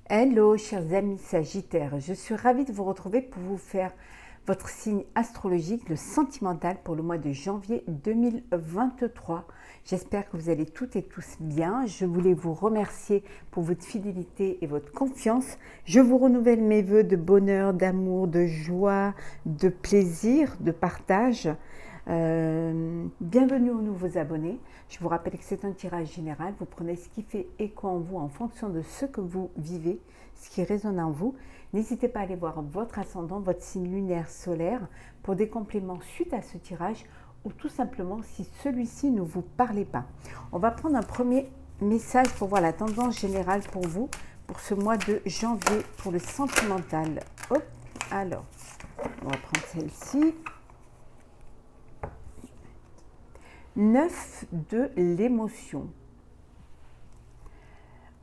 Hello chers amis Sagittaires, je suis ravie de vous retrouver pour vous faire votre signe astrologique, le sentimental pour le mois de janvier 2023. J'espère que vous allez toutes et tous bien. Je voulais vous remercier pour votre fidélité et votre confiance. Je vous renouvelle mes vœux de bonheur, d'amour, de joie, de plaisir, de partage. Bienvenue aux nouveaux abonnés. Je vous rappelle que c'est un tirage général. Vous prenez ce qui fait écho en vous en fonction de ce que vous vivez, ce qui résonne en vous. N'hésitez pas à aller voir votre ascendant, votre signe lunaire solaire pour des compléments suite à ce tirage ou tout simplement si celui-ci ne vous parlait pas. On va prendre un premier message pour voir la tendance générale pour vous pour ce mois de janvier pour le sentimental. Hop, alors, on va prendre celle-ci. 9 de l'émotion.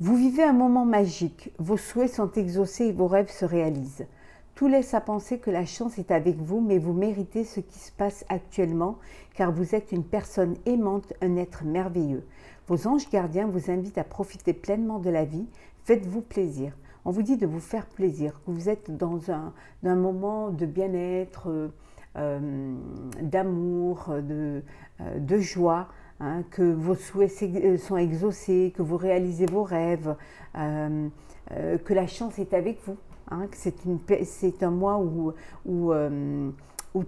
Vous vivez un moment magique, vos souhaits sont exaucés et vos rêves se réalisent. Tout laisse à penser que la chance est avec vous, mais vous méritez ce qui se passe actuellement, car vous êtes une personne aimante, un être merveilleux. Vos anges gardiens vous invitent à profiter pleinement de la vie, faites-vous plaisir. On vous dit de vous faire plaisir, que vous êtes dans un moment de bien-être, d'amour, de joie, hein, que vos souhaits sont exaucés, que vous réalisez vos rêves, que la chance est avec vous, hein, que c'est un mois où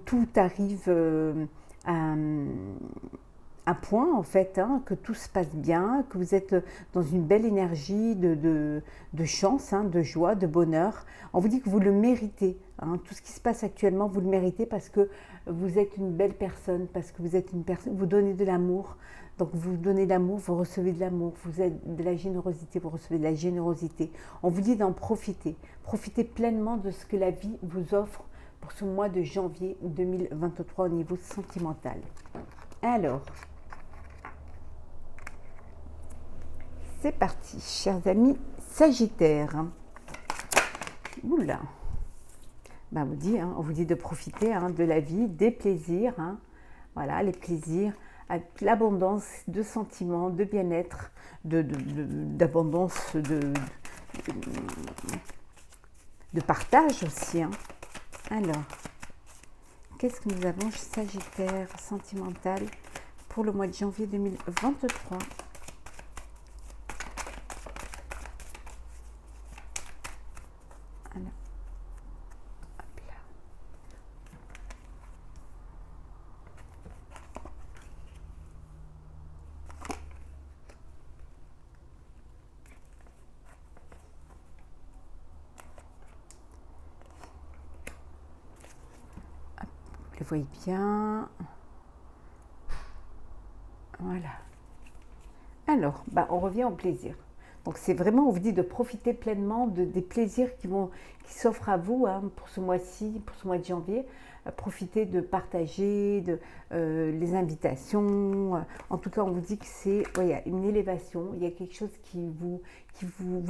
tout arrive à point en fait, hein, que tout se passe bien, que vous êtes dans une belle énergie de chance, hein, de joie, de bonheur. On vous dit que vous le méritez, hein, tout ce qui se passe actuellement, vous le méritez parce que vous êtes une belle personne, parce que vous êtes une personne, vous donnez de l'amour. Donc vous donnez de l'amour, vous recevez de l'amour, vous êtes de la générosité, vous recevez de la générosité. On vous dit d'en profiter, profitez pleinement de ce que la vie vous offre pour ce mois de janvier 2023 au niveau sentimental. Alors, c'est parti, chers amis Sagittaires. Oula, ben on vous dit de profiter, hein, de la vie, des plaisirs, hein, voilà, les plaisirs, avec l'abondance de sentiments, de bien-être, d'abondance, de partage aussi. Hein. Alors, qu'est-ce que nous avons, Sagittaire sentimental, pour le mois de janvier 2023 ? Vous le voyez bien. Voilà. Alors, on revient au plaisir. Donc c'est vraiment, on vous dit de profiter pleinement des plaisirs qui s'offrent à vous, hein, pour ce mois-ci, pour ce mois de janvier. Profitez de partager les invitations. En tout cas, on vous dit que c'est une élévation. Il y a quelque chose qui vous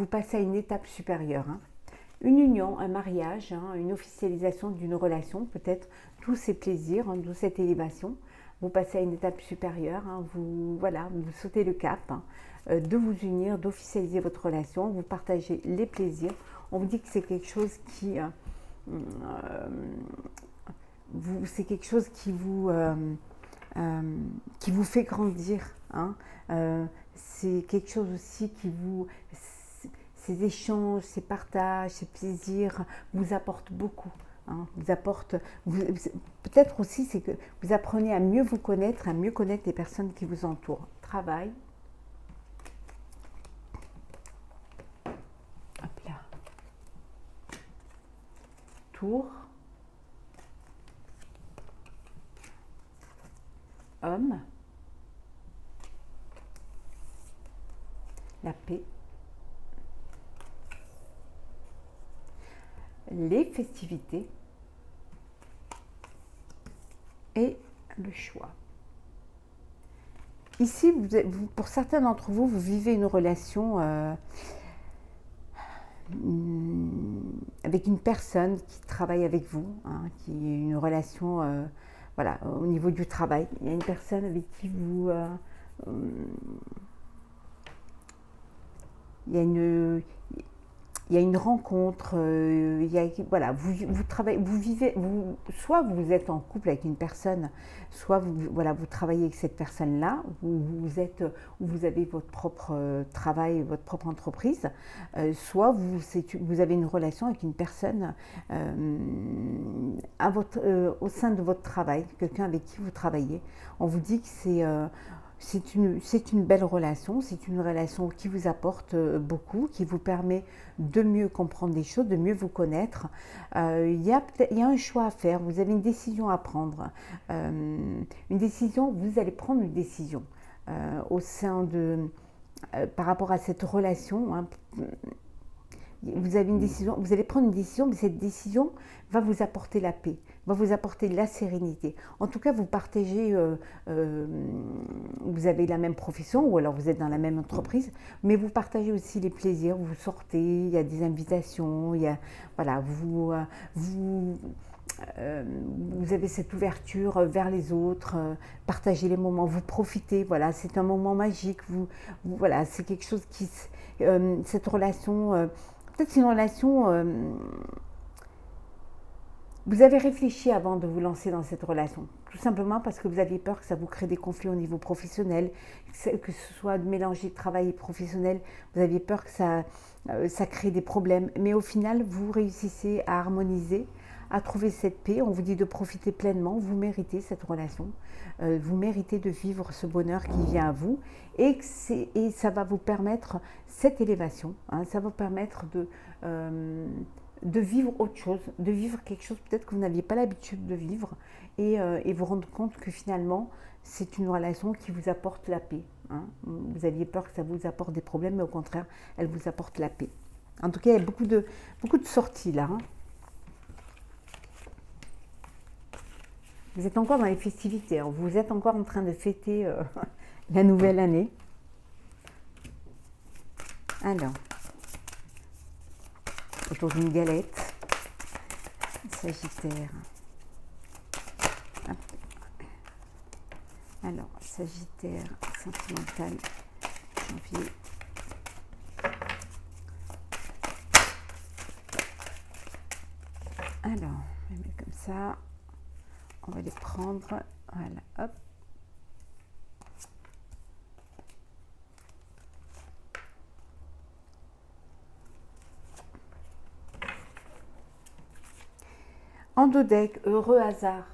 passe à une étape supérieure. Hein. Une union, un mariage, hein, une officialisation d'une relation, peut-être tous ces plaisirs, hein, d'où cette élévation. Vous passez à une étape supérieure, hein, vous sautez le cap, hein, de vous unir, d'officialiser votre relation, vous partagez les plaisirs. On vous dit que c'est quelque chose qui vous fait grandir. Hein. C'est quelque chose aussi ces échanges, ces partages, ces plaisirs vous apportent beaucoup. Hein, peut-être aussi c'est que vous apprenez à mieux vous connaître, à mieux connaître les personnes qui vous entourent. Travail. Hop là. Tour. Homme. La paix. Les festivités et le choix. Ici, pour certains d'entre vous, vous vivez une relation avec une personne qui travaille avec vous, hein, qui est une relation au niveau du travail. Il y a une personne avec qui il y a il y a une rencontre, voilà, vous travaillez, soit vous êtes en couple avec une personne, soit voilà, vous travaillez avec cette personne-là, où vous avez votre propre travail, votre propre entreprise, soit vous avez une relation avec une personne au sein de votre travail, quelqu'un avec qui vous travaillez. On vous dit que c'est une belle relation, c'est une relation qui vous apporte beaucoup, qui vous permet de mieux comprendre les choses, de mieux vous connaître. Il y a un choix à faire, vous avez une décision à prendre. Vous allez prendre une décision par rapport à cette relation. Hein. Vous allez prendre une décision, mais cette décision va vous apporter la paix, va vous apporter la sérénité. En tout cas, vous partagez, vous avez la même profession ou alors vous êtes dans la même entreprise, mais vous partagez aussi les plaisirs. Vous sortez, il y a des invitations, voilà, vous avez cette ouverture vers les autres, partagez les moments, vous profitez. Voilà, c'est un moment magique. Voilà, c'est quelque chose cette relation. Peut-être c'est une relation, vous avez réfléchi avant de vous lancer dans cette relation, tout simplement parce que vous aviez peur que ça vous crée des conflits au niveau professionnel, que ce soit de mélanger travail et professionnel, vous aviez peur que ça crée des problèmes, mais au final, vous réussissez à harmoniser, à trouver cette paix. On vous dit de profiter pleinement, vous méritez cette relation, vous méritez de vivre ce bonheur qui vient à vous, et ça va vous permettre cette élévation, hein, ça va vous permettre de vivre autre chose, de vivre quelque chose peut-être que vous n'aviez pas l'habitude de vivre, et vous rendre compte que finalement c'est une relation qui vous apporte la paix. Hein. Vous aviez peur que ça vous apporte des problèmes, mais au contraire, elle vous apporte la paix. En tout cas, il y a beaucoup de sorties là. Hein. Vous êtes encore dans les festivités, hein. Vous êtes encore en train de fêter la nouvelle année. Alors, autour d'une galette, Sagittaire. Hop. Alors, Sagittaire, sentimental, janvier. Alors, on va mettre comme ça. On va les prendre, voilà, hop. Endodeck, heureux hasard.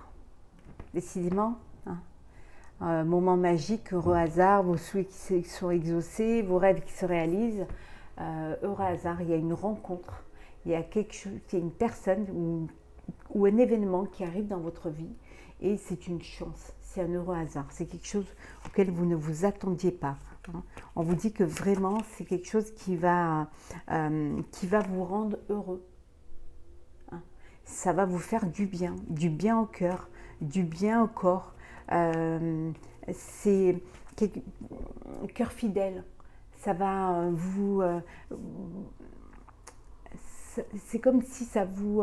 Décidément, hein. Moment magique, heureux hasard, vos souhaits qui sont exaucés, vos rêves qui se réalisent. Heureux hasard, il y a une rencontre, il y a quelque chose, il y a une personne ou un événement qui arrive dans votre vie, et c'est une chance, c'est un heureux hasard, c'est quelque chose auquel vous ne vous attendiez pas. Hein. On vous dit que vraiment c'est quelque chose qui va vous rendre heureux. Hein. Ça va vous faire du bien au cœur, du bien au corps. C'est cœur fidèle. Ça va c'est comme si ça vous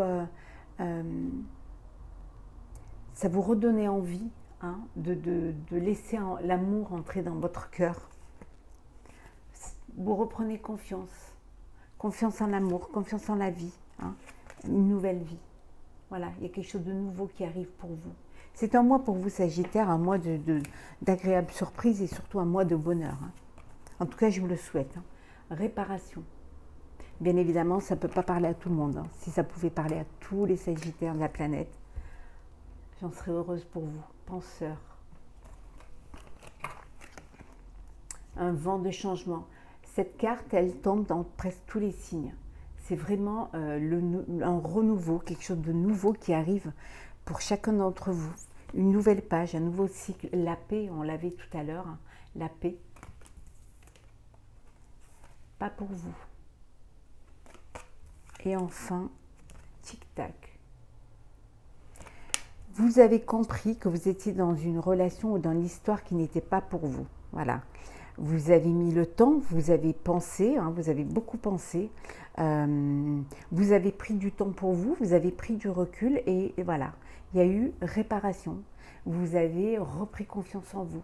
redonnait envie, hein, de laisser l'amour entrer dans votre cœur. Vous reprenez confiance en l'amour, confiance en la vie, hein, une nouvelle vie. Voilà, il y a quelque chose de nouveau qui arrive pour vous. C'est un mois pour vous, Sagittaire, un mois d'agréables surprises et surtout un mois de bonheur. Hein. En tout cas, je vous le souhaite. Hein. Réparation. Bien évidemment, ça ne peut pas parler à tout le monde. Hein. Si ça pouvait parler à tous les Sagittaires de la planète, j'en serais heureuse pour vous. Penseur. Un vent de changement. Cette carte, elle tombe dans presque tous les signes. C'est vraiment un renouveau, quelque chose de nouveau qui arrive pour chacun d'entre vous. Une nouvelle page, un nouveau cycle. La paix, on l'avait tout à l'heure. Hein. La paix. Pas pour vous. Et enfin, tic-tac. Vous avez compris que vous étiez dans une relation ou dans l'histoire qui n'était pas pour vous. Voilà. Vous avez mis le temps, vous avez pensé, hein, vous avez beaucoup pensé. Vous avez pris du temps pour vous, vous avez pris du recul et voilà. Il y a eu réparation. Vous avez repris confiance en vous,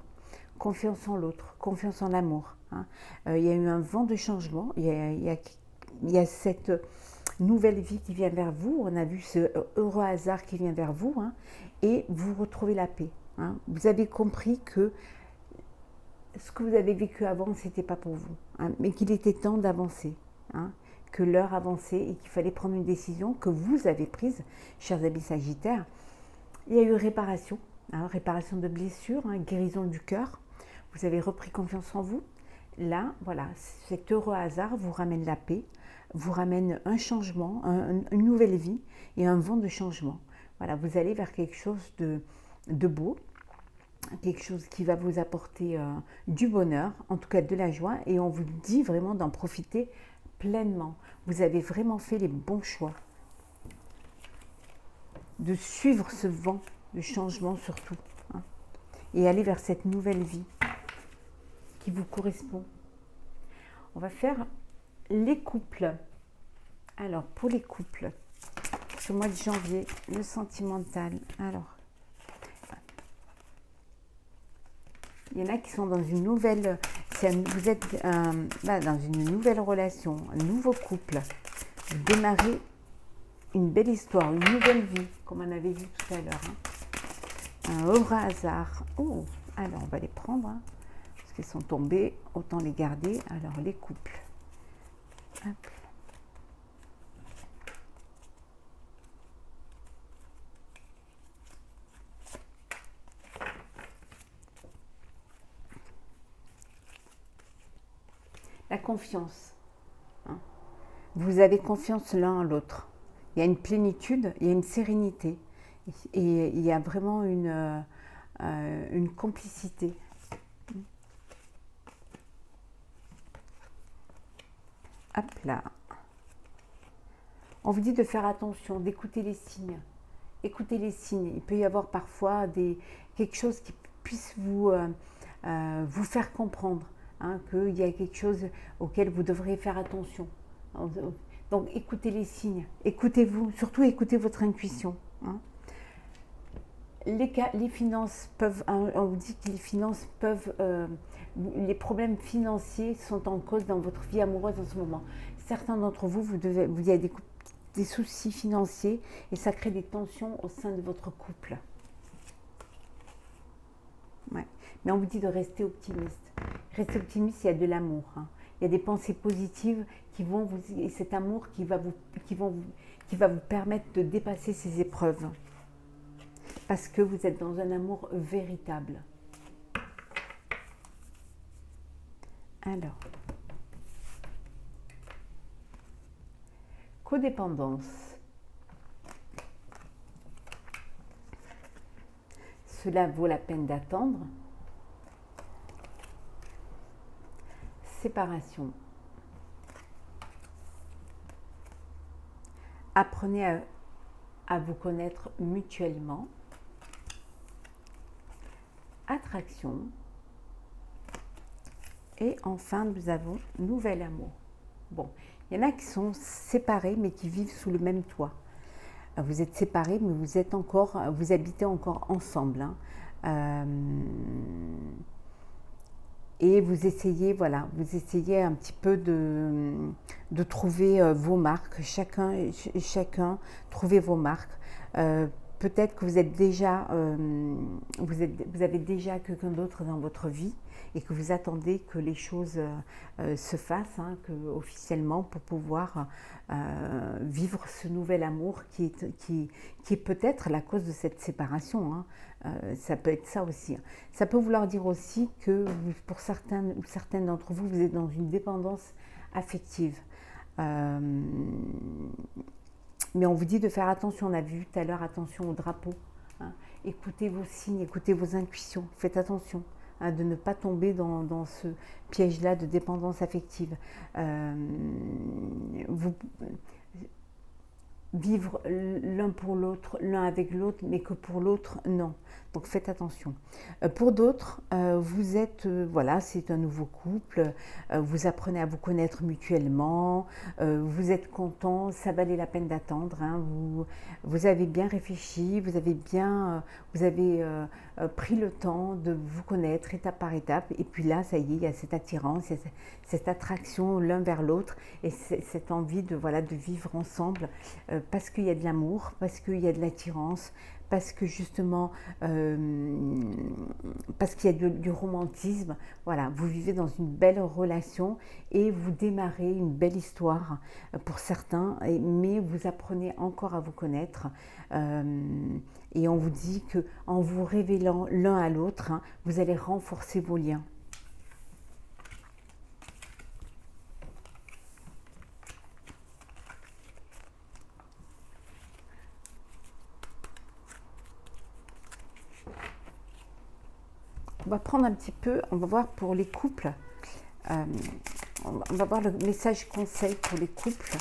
confiance en l'autre, confiance en l'amour. Hein. Il y a eu un vent de changement. Il y a il y a cette nouvelle vie qui vient vers vous. On a vu ce heureux hasard qui vient vers vous, hein, et vous retrouvez la paix. Hein. Vous avez compris que ce que vous avez vécu avant, ce n'était pas pour vous, hein, mais qu'il était temps d'avancer, hein, que l'heure avançait et qu'il fallait prendre une décision que vous avez prise, chers amis Sagittaires. Il y a eu réparation, hein, réparation de blessures, hein, guérison du cœur. Vous avez repris confiance en vous. Là, voilà, cet heureux hasard vous ramène la paix, vous ramène un changement, une nouvelle vie et un vent de changement. Voilà, vous allez vers quelque chose de beau, quelque chose qui va vous apporter du bonheur, en tout cas de la joie, et on vous dit vraiment d'en profiter pleinement. Vous avez vraiment fait les bons choix, de suivre ce vent de changement surtout, hein, et aller vers cette nouvelle vie qui vous correspond. On va faire les couples. Alors, pour les couples, ce mois de janvier, le sentimental. Alors, il y en a qui sont dans une nouvelle, vous êtes dans une nouvelle relation, un nouveau couple. Vous démarrez une belle histoire, une nouvelle vie, comme on avait vu tout à l'heure. Hein. Un heureux hasard. Oh, alors on va les prendre, hein, parce qu'ils sont tombés, autant les garder. Alors les couples. Hop. La confiance. Hein. Vous avez confiance l'un en l'autre. Il y a une plénitude, il y a une sérénité. Et il y a vraiment une complicité. Hop là. On vous dit de faire attention, d'écouter les signes. Écoutez les signes. Il peut y avoir parfois quelque chose qui puisse vous faire comprendre, hein, qu'il y a quelque chose auquel vous devrez faire attention. Donc écoutez les signes. Écoutez-vous, surtout écoutez votre intuition. Hein. Les finances peuvent, on vous dit que les finances peuvent, les problèmes financiers sont en cause dans votre vie amoureuse en ce moment. Certains d'entre vous, vous avez des soucis financiers et ça crée des tensions au sein de votre couple. Ouais. Mais on vous dit de rester optimiste. Restez optimiste, il y a de l'amour. Hein. Il y a des pensées positives qui vont vous, et cet amour qui va vous permettre de dépasser ces épreuves. Parce que vous êtes dans un amour véritable. Alors, codépendance. Cela vaut la peine d'attendre. Séparation. Apprenez à vous connaître mutuellement. Attraction. Et enfin, nous avons nouvel amour. Bon, il y en a qui sont séparés, mais qui vivent sous le même toit. Vous êtes séparés, mais vous habitez encore ensemble. Hein. Et vous essayez un petit peu de trouver vos marques. Chacun, trouvez vos marques. Peut-être que vous avez déjà quelqu'un d'autre dans votre vie et que vous attendez que les choses se fassent, hein, officiellement, pour pouvoir vivre ce nouvel amour qui est peut-être la cause de cette séparation. Hein. Ça peut être ça aussi. Ça peut vouloir dire aussi que pour certains ou certaines d'entre vous, vous êtes dans une dépendance affective. Mais on vous dit de faire attention, on a vu tout à l'heure, attention au drapeau. Hein. Écoutez vos signes, écoutez vos intuitions, faites attention, hein, de ne pas tomber dans ce piège-là de dépendance affective. vivre l'un pour l'autre, l'un avec l'autre, mais que pour l'autre, non. Donc faites attention. Pour d'autres, vous êtes, voilà, c'est un nouveau couple, vous apprenez à vous connaître mutuellement, vous êtes content, ça valait la peine d'attendre, hein, vous avez bien réfléchi, vous avez pris le temps de vous connaître étape par étape, et puis là, ça y est, il y a cette attirance, il y a cette attraction l'un vers l'autre, et cette envie de, voilà, de vivre ensemble, parce qu'il y a de l'amour, parce qu'il y a de l'attirance, parce que justement, parce qu'il y a du romantisme. Voilà, vous vivez dans une belle relation et vous démarrez une belle histoire pour certains, mais vous apprenez encore à vous connaître. Et on vous dit que en vous révélant l'un à l'autre, hein, vous allez renforcer vos liens. On va prendre un petit peu, on va voir pour les couples, on va voir le message conseil pour les couples.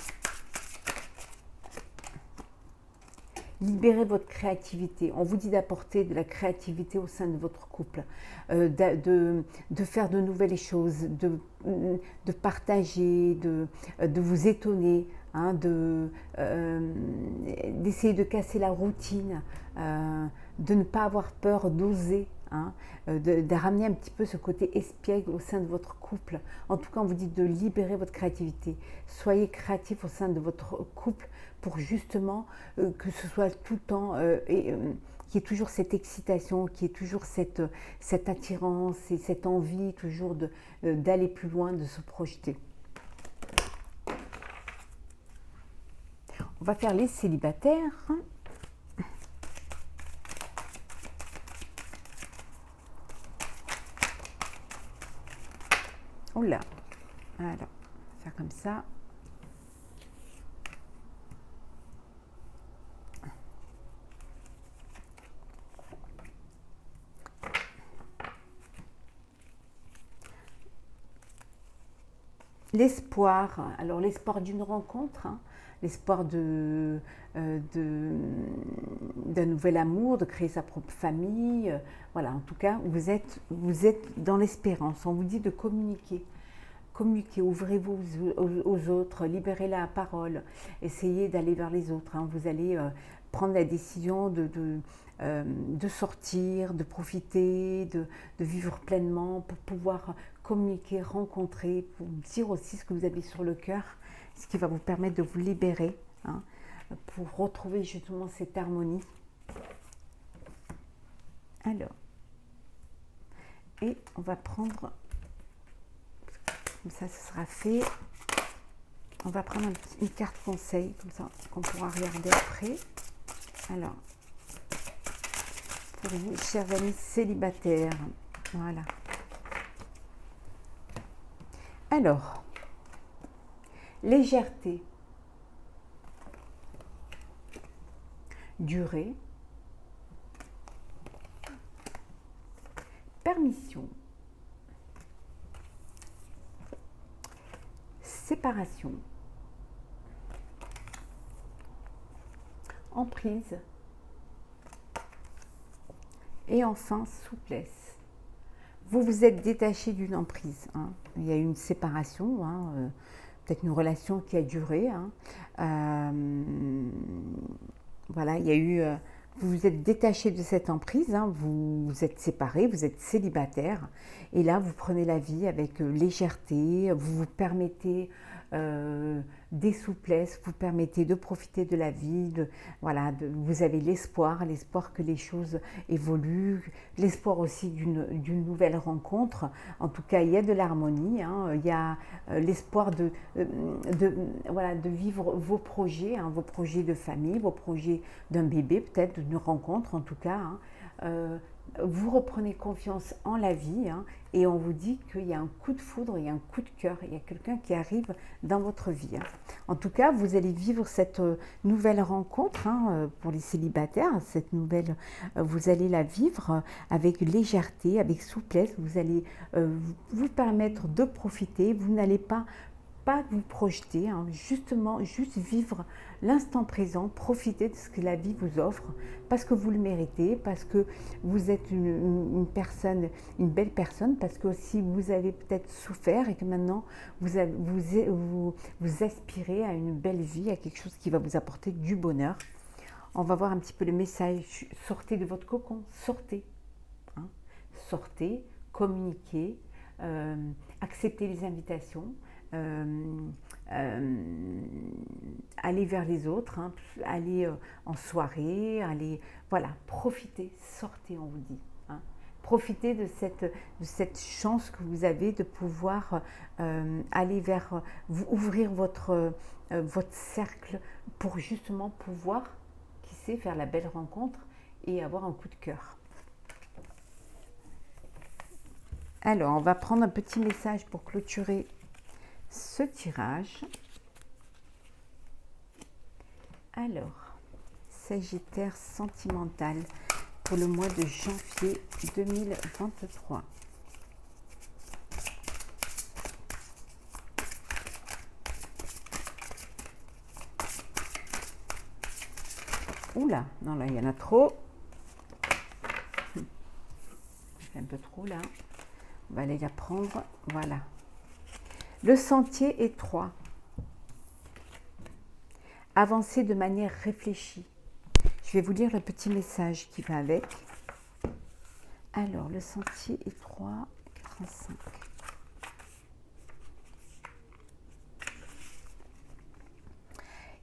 Libérez votre créativité. On vous dit d'apporter de la créativité au sein de votre couple, de faire de nouvelles choses, de partager, de vous étonner, hein, d'essayer de casser la routine, de ne pas avoir peur, d'oser. Hein, de ramener un petit peu ce côté espiègle au sein de votre couple. En tout cas, on vous dit de libérer votre créativité. Soyez créatif au sein de votre couple pour justement que ce soit tout le temps qu'il y ait toujours cette excitation, qu'il y ait toujours cette attirance et cette envie toujours d'aller plus loin, de se projeter. On va faire les célibataires. Oula, alors, on va faire comme ça. L'espoir, alors l'espoir d'une rencontre, hein, l'espoir d'un nouvel amour, de créer sa propre famille. Voilà, en tout cas, vous êtes dans l'espérance. On vous dit de communiquer. Communiquez, ouvrez-vous aux autres, libérez la parole, essayez d'aller vers les autres. Hein. Vous allez prendre la décision de sortir, de profiter, de vivre pleinement pour pouvoir communiquer, rencontrer, pour dire aussi ce que vous avez sur le cœur, ce qui va vous permettre de vous libérer, hein, pour retrouver justement cette harmonie. Alors, et on va prendre, comme ça ce sera fait, on va prendre une carte conseil, comme ça qu'on pourra regarder après. Alors, pour vous, chers amis célibataires, voilà. Alors, légèreté, durée, permission, séparation, emprise et enfin souplesse. Vous vous êtes détaché d'une emprise, hein. Il y a eu une séparation, hein, peut-être une relation qui a duré, hein. Voilà, il y a eu, vous vous êtes détaché de cette emprise, hein, vous vous êtes séparés, vous êtes célibataire, et là vous prenez la vie avec légèreté, vous vous permettez des souplesses, vous permettez de profiter de la vie, voilà, vous avez l'espoir que les choses évoluent, l'espoir aussi d'une nouvelle rencontre. En tout cas, il y a de l'harmonie, hein, il y a l'espoir voilà, de vivre vos projets, hein, vos projets de famille, vos projets d'un bébé, peut-être d'une rencontre en tout cas. Hein. Vous reprenez confiance en la vie, hein, et on vous dit qu'il y a un coup de foudre, il y a un coup de cœur, il y a quelqu'un qui arrive dans votre vie. Hein. En tout cas, vous allez vivre cette nouvelle rencontre, hein, pour les célibataires. Cette nouvelle, vous allez la vivre avec légèreté, avec souplesse. Vous allez vous permettre de profiter. Vous n'allez pas pas vous projeter, hein, justement, juste vivre l'instant présent, profiter de ce que la vie vous offre, parce que vous le méritez, parce que vous êtes une personne, une belle personne, parce que aussi vous avez peut-être souffert et que maintenant vous aspirez à une belle vie, à quelque chose qui va vous apporter du bonheur. On va voir un petit peu le message. Sortez de votre cocon, sortez. Hein. Sortez, communiquez, acceptez les invitations, aller vers les autres, hein, aller en soirée, aller, voilà, profitez, sortez, on vous dit. Hein. Profitez de cette chance que vous avez de pouvoir aller vers, ouvrir votre cercle pour justement pouvoir, qui sait, faire la belle rencontre et avoir un coup de cœur. Alors, on va prendre un petit message pour clôturer ce tirage. Alors, Sagittaire sentimental pour le mois de janvier 2023. Oula, non là, il y en a trop. J'ai un peu trop là. On va aller la prendre, voilà. Le sentier étroit. Avancez de manière réfléchie. Je vais vous lire le petit message qui va avec. Alors, le sentier étroit, 85.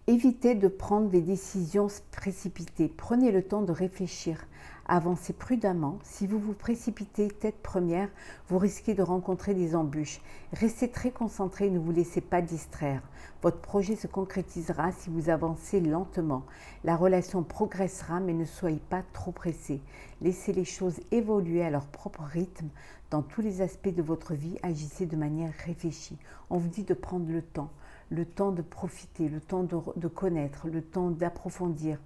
Évitez de prendre des décisions précipitées. Prenez le temps de réfléchir. Avancez prudemment. Si vous vous précipitez tête première, vous risquez de rencontrer des embûches. Restez très concentré et ne vous laissez pas distraire. Votre projet se concrétisera si vous avancez lentement. La relation progressera, mais ne soyez pas trop pressé. Laissez les choses évoluer à leur propre rythme. Dans tous les aspects de votre vie, agissez de manière réfléchie. On vous dit de prendre le temps de profiter, le temps de connaître, le temps d'approfondir,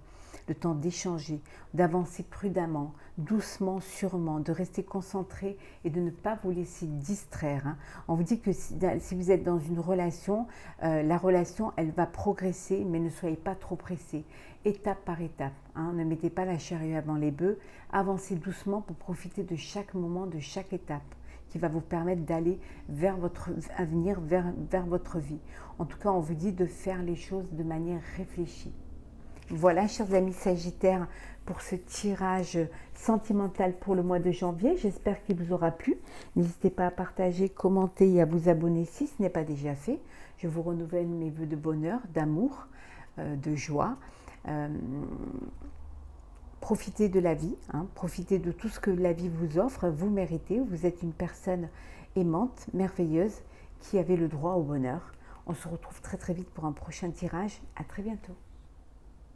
le temps d'échanger, d'avancer prudemment, doucement, sûrement, de rester concentré et de ne pas vous laisser distraire. Hein. On vous dit que si vous êtes dans une relation, la relation, elle va progresser, mais ne soyez pas trop pressé, étape par étape. Hein. Ne mettez pas la charrue avant les bœufs, avancez doucement pour profiter de chaque moment, de chaque étape, qui va vous permettre d'aller vers votre avenir, vers votre vie. En tout cas, on vous dit de faire les choses de manière réfléchie. Voilà, chers amis Sagittaires, pour ce tirage sentimental pour le mois de janvier. J'espère qu'il vous aura plu. N'hésitez pas à partager, commenter et à vous abonner si ce n'est pas déjà fait. Je vous renouvelle mes vœux de bonheur, d'amour, de joie. Profitez de la vie, hein, profitez de tout ce que la vie vous offre, vous méritez, vous êtes une personne aimante, merveilleuse, qui avait le droit au bonheur. On se retrouve très très vite pour un prochain tirage, à très bientôt.